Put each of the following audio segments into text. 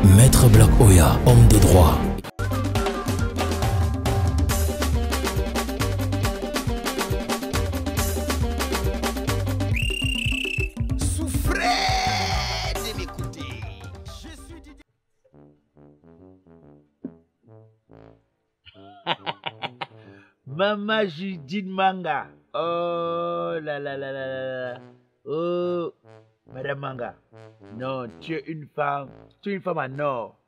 Maître Black Oya, homme de droit. Souffrez de m'écouter. Je suis Didier. Maman Judith Manga. Oh là là là là là là. Oh, Madame Manga. Non, tu es une femme. Tu es une femme en or.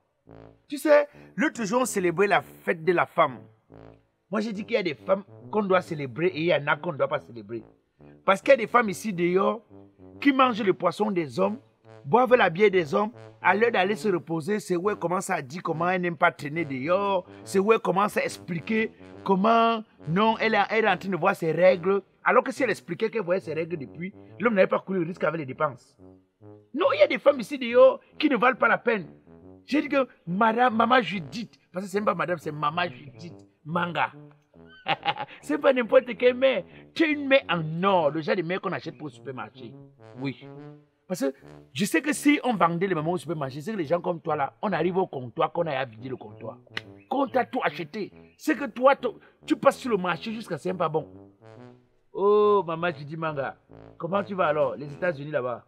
Tu sais, l'autre jour, on célébrait la fête de la femme. Moi, j'ai dit qu'il y a des femmes qu'on doit célébrer et il y en a qu'on ne doit pas célébrer. Parce qu'il y a des femmes ici dehors qui mangent le poisson des hommes, boivent la bière des hommes, à l'heure d'aller se reposer, c'est où elle commence à dire comment elle n'aime pas traîner dehors, c'est où elle commence à expliquer comment, non, elle est en train de voir ses règles, alors que si elle expliquait qu'elle voyait ses règles depuis, l'homme n'avait pas couru le risque avec les dépenses. Non, il y a des femmes ici dehors qui ne valent pas la peine. J'ai dit que Maman Judith, parce que c'est pas madame, c'est Maman Judith Manga. C'est pas n'importe quelle mère. Tu es une mère en or, le genre de mère qu'on achète pour le supermarché. Oui. Parce que je sais que si on vendait les mamans au supermarché, c'est que les gens comme toi là, on arrive au comptoir, qu'on a à vider le comptoir. Qu'on t'a tout acheté. C'est que toi, tu passes sur le marché jusqu'à c'est pas bon. Oh, Maman Judith Manga. Comment tu vas alors? Les États-Unis là-bas.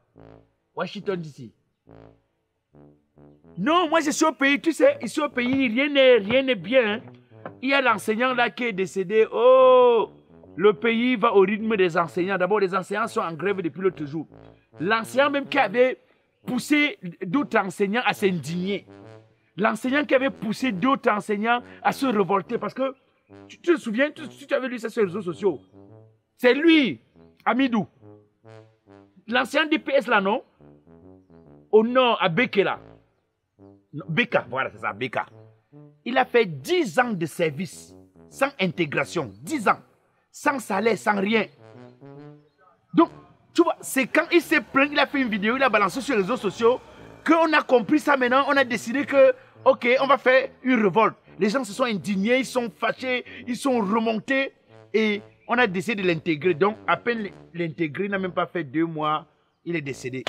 Washington d'ici. Non, moi je suis au pays, tu sais, ici au pays, rien n'est bien. Hein. Il y a l'enseignant là qui est décédé. Oh, le pays va au rythme des enseignants. D'abord, les enseignants sont en grève depuis l'autre jour. L'enseignant même qui avait poussé d'autres enseignants à s'indigner. L'enseignant qui avait poussé d'autres enseignants à se révolter. Parce que, tu te souviens, tu avais lu ça sur les réseaux sociaux. C'est lui, Amidou. L'ancien DPS là, non? Au nord, à Bekela. Beka, voilà, c'est ça, Beka. Il a fait 10 ans de service, sans intégration, 10 ans, sans salaire, sans rien. Donc, tu vois, c'est quand il s'est plaint, il a fait une vidéo, il a balancé sur les réseaux sociaux, qu'on a compris ça maintenant, on a décidé que, ok, on va faire une révolte. Les gens se sont indignés, ils sont fâchés, ils sont remontés, et on a décidé de l'intégrer. Donc, à peine l'intégrer, il n'a même pas fait 2 mois, il est décédé.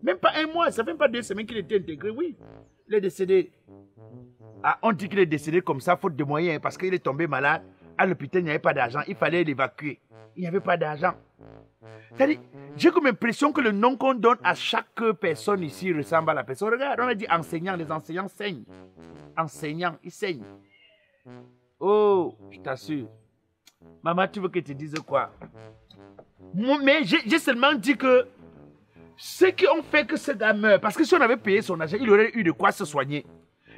Même pas 1 mois, ça fait même pas 2 semaines qu'il était intégré, oui. Il est décédé. Ah, on dit qu'il est décédé comme ça, faute de moyens, parce qu'il est tombé malade. À l'hôpital, il n'y avait pas d'argent. Il fallait l'évacuer. Il n'y avait pas d'argent. C'est-à-dire, j'ai comme l'impression que le nom qu'on donne à chaque personne ici ressemble à la personne. Regarde, on a dit enseignant. Les enseignants saignent. Enseignants, ils saignent. Oh, je t'assure. Maman, tu veux que je te dise quoi? Mais j'ai seulement dit que ceux qui ont fait que ce gars meurt, parce que si on avait payé son argent, il aurait eu de quoi se soigner.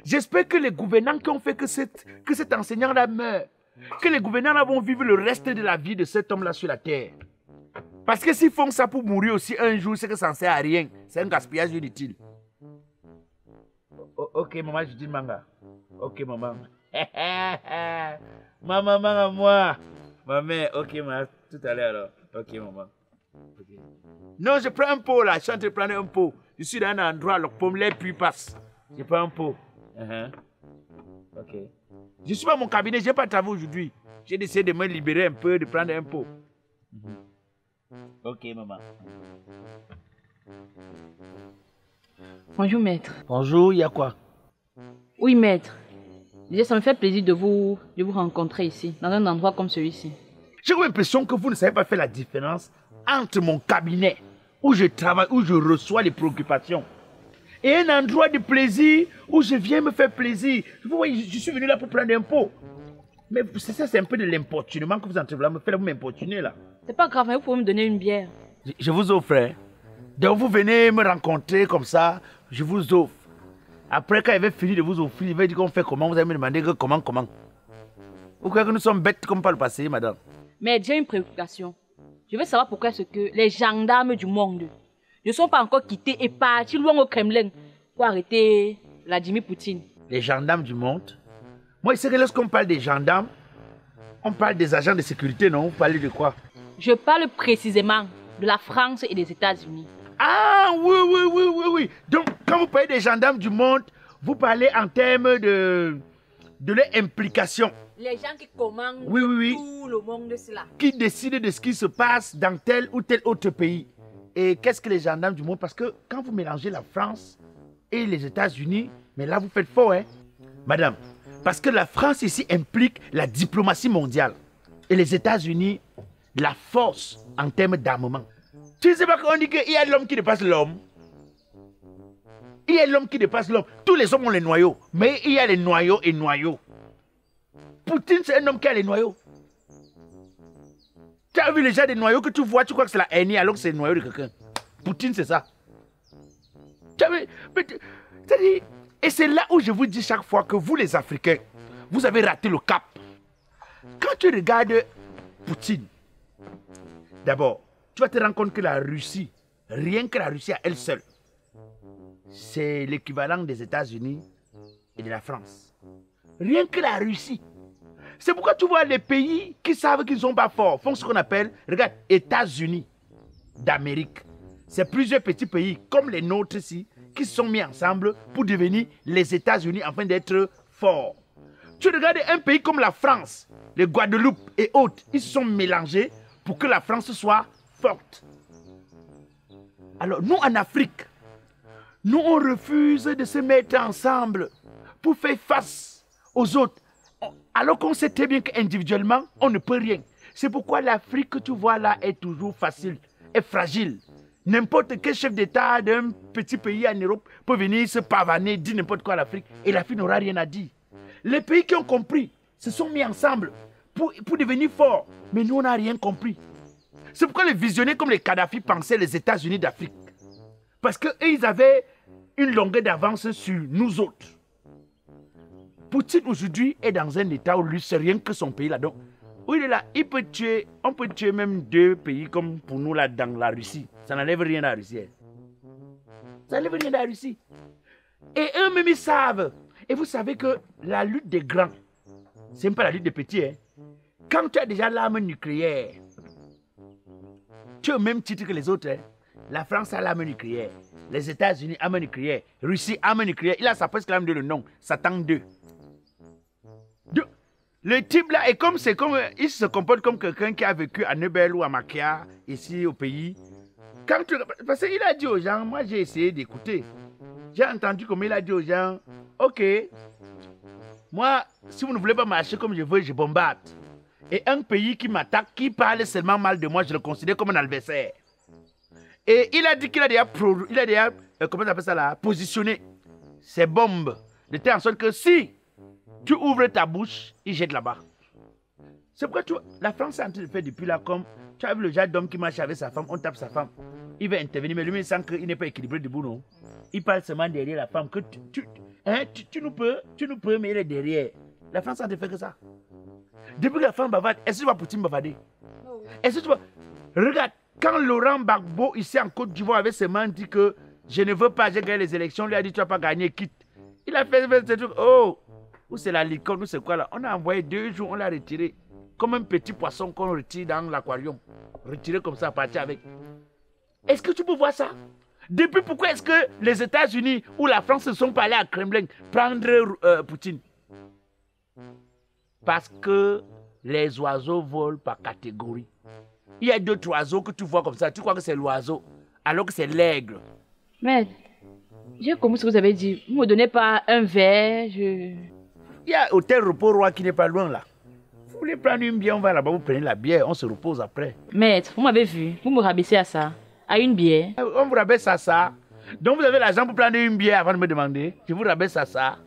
J'espère que les gouvernants qui ont fait que cet enseignant-là meurt, que les gouvernants-là vont vivre le reste de la vie de cet homme-là sur la terre. Parce que s'ils font ça pour mourir aussi un jour, c'est que ça ne sert à rien. C'est un gaspillage inutile. Ok, maman, je dis Manga. Ok, maman. Maman, moi. Maman, ok, maman, tout à l'heure alors. Ok, maman. Okay. Non, je prends un pot là, je suis en train de prendre un pot. Je suis dans un endroit, le pomme lait puis passe. Je prends un pot. Ok. Je suis pas à mon cabinet, je n'ai pas de travail aujourd'hui. J'ai décidé de me libérer un peu, de prendre un pot. Ok, maman. Bonjour, maître. Bonjour, il y a quoi? Oui, maître. Déjà, ça me fait plaisir de vous rencontrer ici, dans un endroit comme celui-ci. J'ai l'impression que vous ne savez pas faire la différence entre mon cabinet, où je travaille, où je reçois les préoccupations, et un endroit de plaisir où je viens me faire plaisir. Vous voyez, je suis venu là pour prendre un pot. Mais c'est un peu de l'importunement que vous entrez là, me faites, vous m'importunez là. C'est pas grave, mais vous pouvez me donner une bière. Je vous offre. Hein. Donc vous venez me rencontrer comme ça, je vous offre. Après, quand il va finir de vous offrir, il va dire qu'on fait comment, vous allez me demander que comment. Vous croyez que nous sommes bêtes comme par le passé, madame? Mais j'ai une préoccupation. Je veux savoir pourquoi est-ce que les gendarmes du monde ne sont pas encore quittés et partis loin au Kremlin pour arrêter Vladimir Poutine. Les gendarmes du monde? Moi, je sais que lorsqu'on parle des gendarmes, on parle des agents de sécurité, non? Vous parlez de quoi? Je parle précisément de la France et des États-Unis. Ah, oui. Donc, quand vous parlez des gendarmes du monde, vous parlez en termes de leur implication. Les gens qui commandent oui. tout le monde de cela. Qui décident de ce qui se passe dans tel ou tel autre pays. Et qu'est-ce que les gendarmes du monde? Parce que quand vous mélangez la France et les États-Unis, mais là vous faites fort, hein. Madame, parce que la France ici implique la diplomatie mondiale. Et les États-Unis, la force en termes d'armement. Tu ne sais pas qu'on dit qu'il y a l'homme qui dépasse l'homme. Il y a l'homme qui dépasse l'homme. Tous les hommes ont les noyaux. Mais il y a les noyaux et noyaux. Poutine, c'est un homme qui a les noyaux. Tu as vu les gens des noyaux que tu vois, tu crois que c'est la haine alors que c'est le noyau de quelqu'un. Poutine, c'est ça. Tu as vu, et c'est là où je vous dis chaque fois que vous, les Africains, vous avez raté le cap. Quand tu regardes Poutine, d'abord, tu vas te rendre compte que la Russie, rien que la Russie à elle seule, c'est l'équivalent des États-Unis et de la France. Rien que la Russie. C'est pourquoi tu vois les pays qui savent qu'ils ne sont pas forts, font ce qu'on appelle, regarde, États-Unis d'Amérique. C'est plusieurs petits pays comme les nôtres ici qui se sont mis ensemble pour devenir les États-Unis afin d'être forts. Tu regardes un pays comme la France, les Guadeloupe et autres, ils se sont mélangés pour que la France soit forte. Alors nous en Afrique, nous on refuse de se mettre ensemble pour faire face aux autres. Alors qu'on sait très bien qu'individuellement, on ne peut rien. C'est pourquoi l'Afrique que tu vois là est toujours facile, est fragile. N'importe quel chef d'État d'un petit pays en Europe peut venir se pavaner, dire n'importe quoi à l'Afrique, et l'Afrique n'aura rien à dire. Les pays qui ont compris se sont mis ensemble pour devenir forts, mais nous on n'a rien compris. C'est pourquoi les visionnaires comme les Kadhafi pensaient les États-Unis d'Afrique. Parce qu'ils avaient une longueur d'avance sur nous autres. Poutine aujourd'hui est dans un état où lui, c'est rien que son pays là. Donc, où il est là, il peut tuer, on peut tuer même deux pays comme pour nous là dans la Russie. Ça n'enlève rien à la Russie. Ça n'enlève rien à la Russie. Et eux-mêmes ils savent. Et vous savez que la lutte des grands, c'est même pas la lutte des petits. Hein. Quand tu as déjà l'arme nucléaire, tu es au même titre que les autres. Hein. La France a l'arme nucléaire. Les États-Unis, arme nucléaire. Russie, arme nucléaire. Il a sa presque l'arme de le nom. Satan 2. Le type là, il se comporte comme quelqu'un qui a vécu à Nebel ou à Makia, ici au pays. Parce qu'il a dit aux gens, moi j'ai essayé d'écouter. J'ai entendu comme il a dit aux gens, ok, moi, si vous ne voulez pas marcher comme je veux, je bombarde. Et un pays qui m'attaque, qui parle seulement mal de moi, je le considère comme un adversaire. Et il a dit qu'il a déjà, comment on appelle ça là, positionné ses bombes de telle sorte que si tu ouvres ta bouche, il jette là-bas. C'est pourquoi la France est en train de faire depuis là comme, tu as vu le genre d'homme qui marche avec sa femme, on tape sa femme, il va intervenir, mais lui il sent qu'il n'est pas équilibré debout, non. Il parle seulement derrière la femme, que tu nous peux, mais il est derrière. La France est en train de faire que ça. Depuis que la femme bavarde, est-ce que tu vois Poutine bavarder? Est-ce que tu vois? Regarde, quand Laurent Gbagbo, ici en Côte d'Ivoire, avait seulement dit que je ne veux pas, j'ai gagné les élections, lui a dit tu vas pas gagner, quitte. Il a fait ce truc, oh, où c'est la licorne, où c'est quoi là? On a envoyé 2 jours, on l'a retiré. Comme un petit poisson qu'on retire dans l'aquarium. Retiré comme ça, partir avec. Est-ce que tu peux voir ça? Depuis pourquoi est-ce que les États-Unis ou la France ne sont pas allés à Kremlin prendre Poutine? Parce que les oiseaux volent par catégorie. Il y a d'autres oiseaux que tu vois comme ça, tu crois que c'est l'oiseau, alors que c'est l'aigle. Mais, j'ai compris ce que vous avez dit. Vous ne me donnez pas un verre, Il y a Hôtel Repos Roi qui n'est pas loin là. Vous voulez prendre une bière, on va là-bas, vous prenez la bière, on se repose après. Maître, vous m'avez vu, vous me rabaissez à ça, à une bière. On vous rabaisse à ça. Donc vous avez l'argent pour prendre une bière avant de me demander. Je vous rabaisse à ça.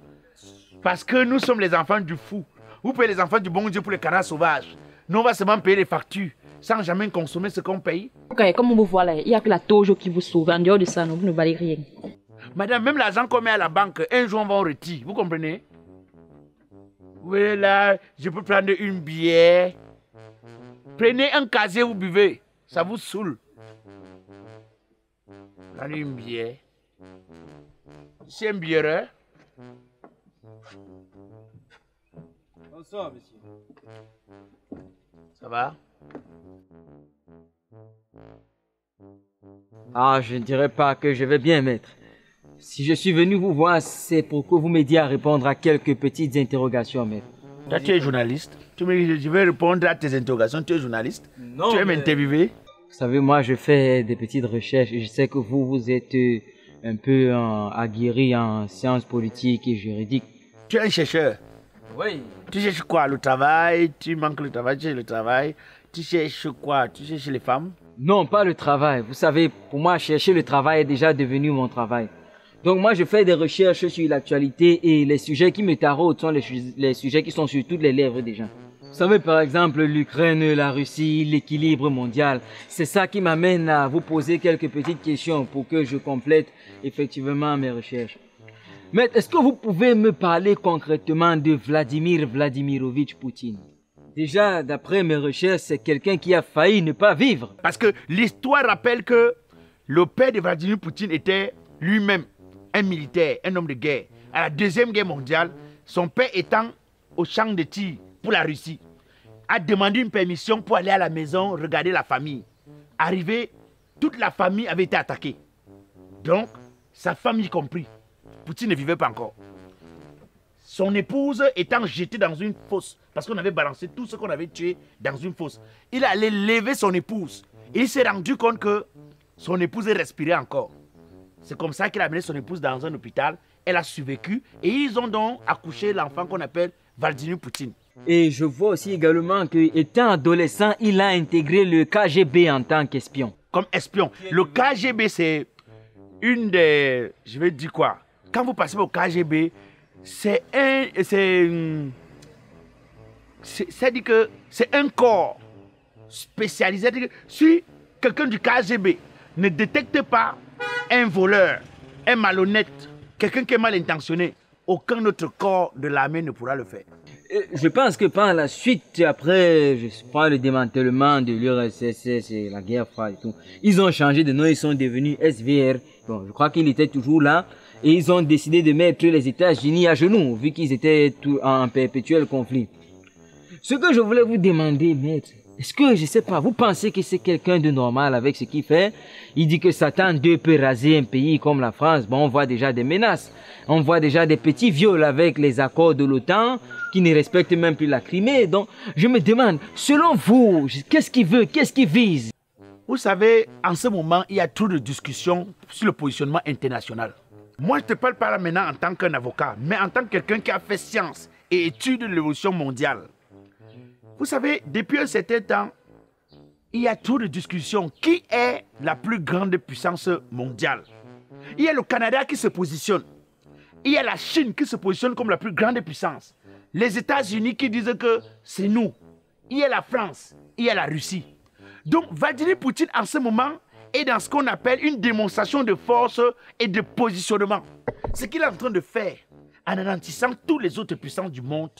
Parce que nous sommes les enfants du fou. Vous payez les enfants du bon Dieu pour les canards sauvages. Nous on va seulement payer les factures, sans jamais consommer ce qu'on paye. Ok, comme on vous voit là, il n'y a que la tojo qui vous sauve. En dehors de ça, non, vous ne valez rien. Madame, même l'argent qu'on met à la banque, un jour on va en retirer. Vous comprenez? Oui, là, je peux prendre une bière. Prenez un casier, vous buvez. Ça vous saoule. Prenez une bière. C'est un bière. Bonsoir, monsieur. Ça va? Ah, je ne dirais pas que je vais bien, maître. Si je suis venu vous voir, c'est pour que vous m'aidiez à répondre à quelques petites interrogations, maître. Toi, tu es journaliste. Je vais répondre à tes interrogations. Tu es journaliste. Non, tu aimes m'interviewer. Vous savez, moi, je fais des petites recherches et je sais que vous êtes un peu aguerri en sciences politiques et juridiques. Tu es un chercheur. Oui. Tu cherches quoi? Le travail? Tu manques le travail? Tu cherches le travail? Tu cherches quoi? Tu cherches les femmes? Non, pas le travail. Vous savez, pour moi, chercher le travail est déjà devenu mon travail. Donc moi, je fais des recherches sur l'actualité et les sujets qui me taraudent sont les sujets qui sont sur toutes les lèvres des gens. Vous savez, par exemple, l'Ukraine, la Russie, l'équilibre mondial. C'est ça qui m'amène à vous poser quelques petites questions pour que je complète effectivement mes recherches. Mais est-ce que vous pouvez me parler concrètement de Vladimir Vladimirovitch Poutine? Déjà, d'après mes recherches, c'est quelqu'un qui a failli ne pas vivre. Parce que l'histoire rappelle que le père de Vladimir Poutine était lui-même un militaire, un homme de guerre. À la Deuxième Guerre mondiale, son père étant au champ de tir pour la Russie, a demandé une permission pour aller à la maison regarder la famille. Arrivé, toute la famille avait été attaquée. Donc, sa famille compris. Poutine ne vivait pas encore. Son épouse étant jetée dans une fosse, parce qu'on avait balancé tout ce qu'on avait tué dans une fosse. Il allait lever son épouse. Et il s'est rendu compte que son épouse respirait encore. C'est comme ça qu'il a amené son épouse dans un hôpital. Elle a survécu et ils ont donc accouché l'enfant qu'on appelle Vladimir Poutine. Et je vois aussi également qu'étant adolescent, il a intégré le KGB en tant qu'espion. Comme espion. Le KGB, c'est une des... Je vais dire quoi? Quand vous passez au KGB, c'est-à-dire que c'est un corps spécialisé. Si quelqu'un du KGB ne détecte pas un voleur, un malhonnête, quelqu'un qui est mal intentionné, aucun autre corps de l'armée ne pourra le faire. Je pense que par la suite, après, je prends le démantèlement de l'URSS et la guerre froide et tout, ils ont changé de nom, ils sont devenus SVR. Bon, je crois qu'il était toujours là. Et ils ont décidé de mettre les États-Unis à genoux, vu qu'ils étaient en perpétuel conflit. Ce que je voulais vous demander, maître, est-ce que, je sais pas, vous pensez que c'est quelqu'un de normal avec ce qu'il fait? Il dit que Satan 2 peut raser un pays comme la France. Bon, on voit déjà des menaces. On voit déjà des petits viols avec les accords de l'OTAN qui ne respectent même plus la Crimée. Donc, je me demande, selon vous, qu'est-ce qu'il veut? Qu'est-ce qu'il vise? Vous savez, en ce moment, il y a trop de discussions sur le positionnement international. Moi, je ne te parle pas là maintenant en tant qu'un avocat, mais en tant que quelqu'un qui a fait science et étude de l'évolution mondiale. Vous savez, depuis un certain temps, il y a trop de discussions. Qui est la plus grande puissance mondiale? Il y a le Canada qui se positionne. Il y a la Chine qui se positionne comme la plus grande puissance. Les États-Unis qui disent que c'est nous. Il y a la France. Il y a la Russie. Donc, Vladimir Poutine, en ce moment, est dans ce qu'on appelle une démonstration de force et de positionnement. Ce qu'il est en train de faire, en ralentissant toutes les autres puissances du monde,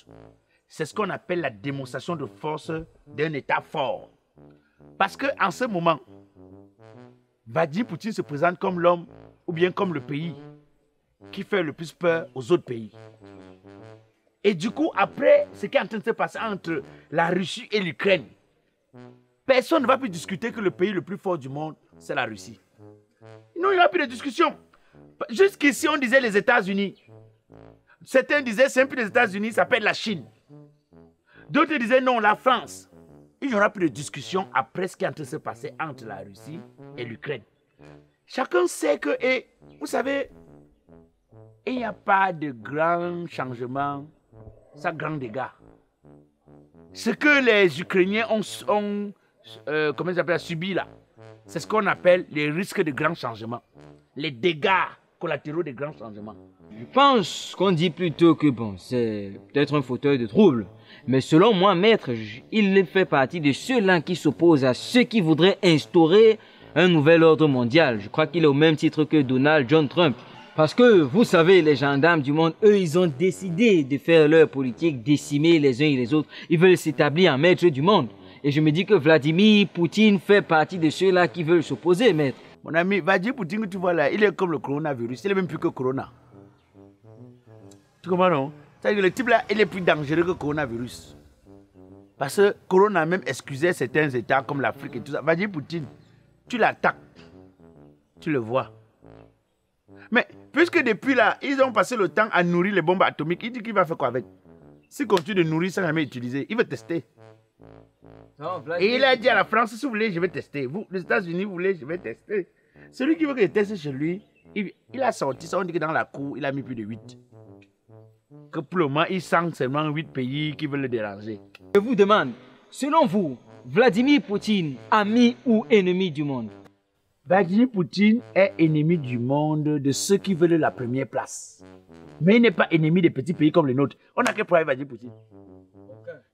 c'est ce qu'on appelle la démonstration de force d'un État fort. Parce qu'en ce moment, Vladimir Poutine se présente comme l'homme ou bien comme le pays qui fait le plus peur aux autres pays. Et du coup, après ce qui est en train de se passer entre la Russie et l'Ukraine, personne ne va plus discuter que le pays le plus fort du monde, c'est la Russie. Non, il n'y a plus de discussion. Jusqu'ici, on disait les États-Unis. Certains disaient c'est un peu les États-Unis, ça s'appelle la Chine. D'autres disaient non, la France. Il n'y aura plus de discussion après ce qui est en train de se passer entre la Russie et l'Ukraine. Chacun sait que, et vous savez, il n'y a pas de grand changement, sans grand dégât. Ce que les Ukrainiens ont subi là, c'est ce qu'on appelle les risques de grands changements. Les dégâts collatéraux des grands changements. Je pense qu'on dit plutôt que bon, c'est peut-être un fauteuil de trouble. Mais selon moi, maître, il fait partie de ceux-là qui s'opposent à ceux qui voudraient instaurer un nouvel ordre mondial. Je crois qu'il est au même titre que Donald John Trump. Parce que, vous savez, les gendarmes du monde, eux, ils ont décidé de faire leur politique, décimer les uns et les autres. Ils veulent s'établir en maître du monde. Et je me dis que Vladimir Poutine fait partie de ceux-là qui veulent s'opposer, maître. Mon ami, Vladimir Poutine, tu vois là, il est comme le coronavirus. Il est même plus que Corona. Tu comprends, non? C'est-à-dire que le type là, il est plus dangereux que le coronavirus. Parce que Corona a même excusé certains États comme l'Afrique et tout ça. Vladimir Poutine, tu l'attaques. Tu le vois. Mais puisque depuis là, ils ont passé le temps à nourrir les bombes atomiques, il dit qu'il va faire quoi avec? S'il continue de nourrir sans jamais utiliser, il veut tester. Non, et il a dit à la France, si vous voulez, je vais tester. Vous, les États-Unis, vous voulez, je vais tester. Celui qui veut que je teste chez lui, Il a sorti ça, on dit que dans la cour, il a mis plus de 8. Que pour le moment, il sent seulement 8 pays qui veulent le déranger. Je vous demande, selon vous, Vladimir Poutine, ami ou ennemi du monde? Vladimir Poutine est ennemi du monde de ceux qui veulent la première place. Mais il n'est pas ennemi des petits pays comme les nôtres. On n'a qu'à pour Vladimir Poutine.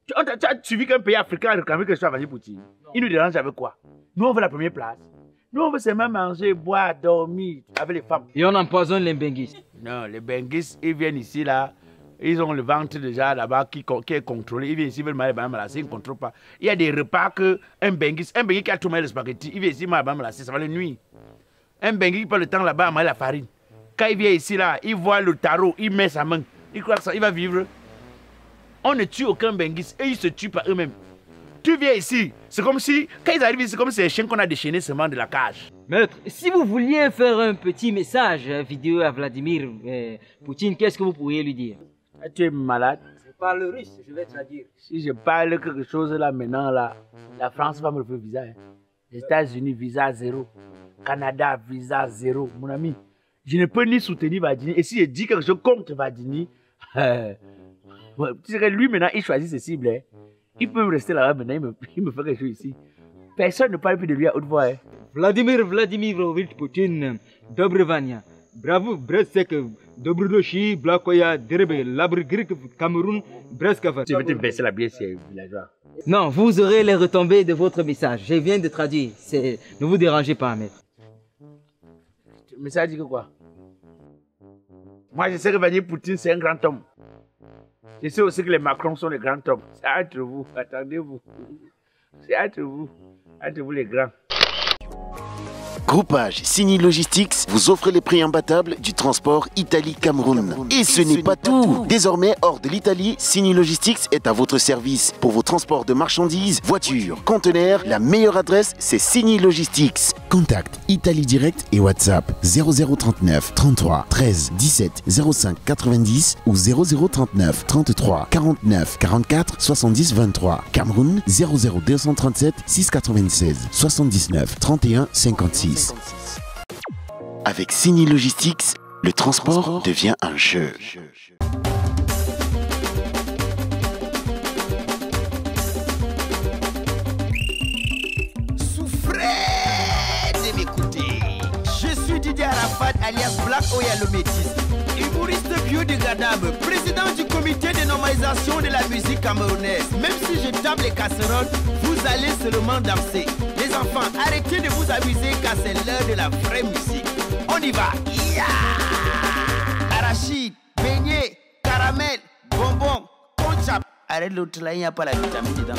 Tu as suivi qu'un pays africain a réclamé que ce soit Vladimir Poutine. Il nous dérange avec quoi? Nous, on veut la première place. Nous, on veut seulement manger, boire, dormir avec les femmes. Et on empoisonne les Benguis. Non, les Benguis, ils viennent ici, là. Ils ont le ventre déjà là-bas qui est contrôlé. Ils viennent ici, ils veulent manger la malassée, ils ne contrôlent pas. Il y a des repas qu'un Benguis qui a tout mangé le spaghetti, il vient ici, manger la malassée, ça va le nuire. Un Benguis qui passe le temps là-bas à manger la farine. Quand il vient ici, là, il voit le tarot, il met sa main. Il croit que ça, il va vivre. On ne tue aucun Benguis et ils se tuent par eux-mêmes. Tu viens ici, c'est comme si, quand ils arrivent ici, c'est comme si c'est les chiens qu'on a déchaînés seulement de la cage. Maître, si vous vouliez faire un petit message vidéo à Vladimir Poutine, qu'est-ce que vous pourriez lui dire? Tu es malade. Je parle russe, je vais traduire. Si je parle quelque chose là maintenant, là, la France va me refaire visa. Hein. Les États-Unis, visa 0. Canada, visa 0. Mon ami, je ne peux ni soutenir Vadini. Et si je dis quelque chose contre Vadini, tu sais que lui maintenant, il choisit ses cibles. Hein. Il peut me rester là-bas maintenant, il me fait quelque chose ici. Personne ne parle plus de lui à haute voix. Hein. Vladimir Poutine, Dobrevania. Bravo, Bresek, Dobrodoshi, Blakoya, Derebe, Labrigrik, Cameroun, Breskava. Tu veux te baisser la bière, c'est villageois. Non, vous aurez les retombées de votre message. Je viens de traduire. Ne vous dérangez pas, maître. Le message dit que quoi? Moi, je sais que Vladimir Poutine, c'est un grand homme. Je sais aussi que les Macron sont des grands hommes. C'est entre vous, attendez-vous. C'est entre vous les grands. Groupage Signy Logistics vous offre les prix imbattables du transport Italie-Cameroun. Et ce n'est pas tout. Désormais, hors de l'Italie, Signy Logistics est à votre service. Pour vos transports de marchandises, voitures, conteneurs, la meilleure adresse, c'est Signy Logistics. Contact Italie Direct et WhatsApp 0039 33 13 17 05 90 ou 0039 33 49 44 70 23. Cameroun 00237 696 79 31 56. Avec Signy Logistics, le transport devient un jeu. Souffrez de m'écouter. Je suis Didier Arafat alias Black Oya le Métis, humoriste biodégradable, président du comité de normalisation de la musique camerounaise. Même si je tape les casseroles, vous allez seulement danser. Les enfants, arrêtez de vous amuser car c'est l'heure de la vraie musique. On y va. Arachide, beignet, caramel, bonbon, conchap. Arrête l'autre là, il n'y a pas la vitamine dedans.